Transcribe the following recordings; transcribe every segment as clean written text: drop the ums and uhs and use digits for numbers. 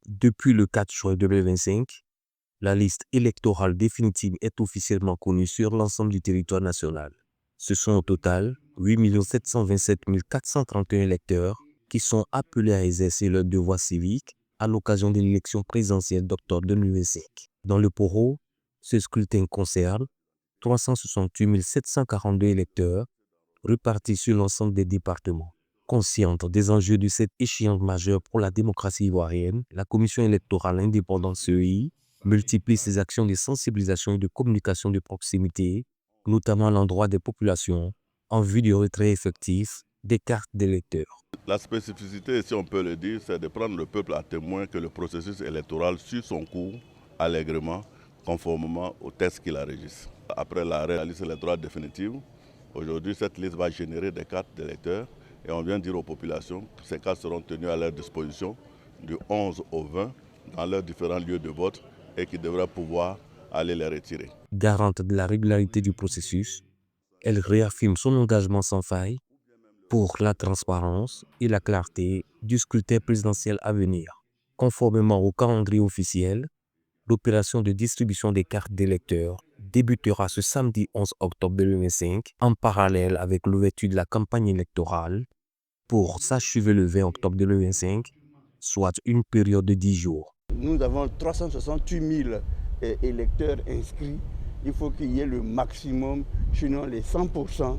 Depuis le 4 juin 2025, la liste électorale définitive est officiellement connue sur l'ensemble du territoire national. Ce sont au total 8 727 431 électeurs qui sont appelés à exercer leur devoir civique à l'occasion de l'élection présidentielle d'octobre 2025. Dans le Poro, ce scrutin concerne 368 742 électeurs répartis sur l'ensemble des départements. Consciente des enjeux de cette échéance majeure pour la démocratie ivoirienne, la Commission électorale indépendante CEI multiplie ses actions de sensibilisation et de communication de proximité, notamment à l'endroit des populations, en vue du retrait effectif des cartes d'électeurs. La spécificité, si on peut le dire, c'est de prendre le peuple à témoin que le processus électoral suit son cours allègrement, conformément aux textes qui la régissent. Après la liste électorale définitive, aujourd'hui, cette liste va générer des cartes d'électeurs et on vient dire aux populations que ces cartes seront tenues à leur disposition du 11 au 20 dans leurs différents lieux de vote et qui devraient pouvoir aller les retirer. Garante de la régularité du processus, elle réaffirme son engagement sans faille pour la transparence et la clarté du scrutin présidentiel à venir. Conformément au calendrier officiel, l'opération de distribution des cartes d'électeurs débutera ce samedi 11 octobre 2025 en parallèle avec l'ouverture de la campagne électorale pour s'achever le 20 octobre 2025, soit une période de 10 jours. Nous avons 368 000 électeurs inscrits. Il faut qu'il y ait le maximum, sinon les 100%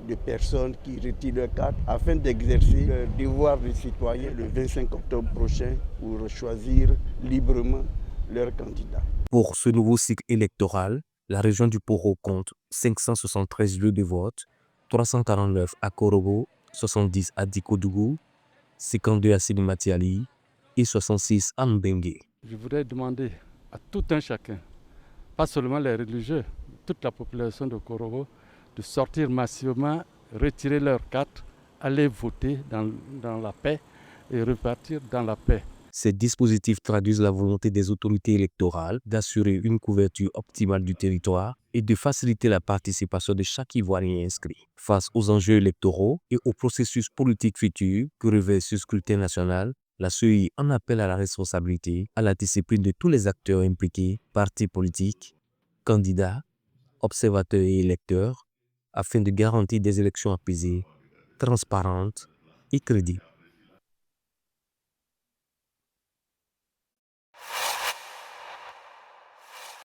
de personnes qui retirent leur carte afin d'exercer leur devoir de citoyen le 25 octobre prochain pour choisir librement leur candidat. Pour ce nouveau cycle électoral, la région du Poro compte 573 lieux de vote, 349 à Korogo, 70 à Dikodougou, 52 à Sidimatiali et 66 à Mbengue. Je voudrais demander à tout un chacun, pas seulement les religieux, toute la population de Korogo, de sortir massivement, retirer leurs cartes, aller voter dans la paix et repartir dans la paix. Ces dispositifs traduisent la volonté des autorités électorales d'assurer une couverture optimale du territoire et de faciliter la participation de chaque Ivoirien inscrit. Face aux enjeux électoraux et au processus politique futur que revêt ce scrutin national, la CEI en appelle à la responsabilité, à la discipline de tous les acteurs impliqués, partis politiques, candidats, observateurs et électeurs, afin de garantir des élections apaisées, transparentes et crédibles.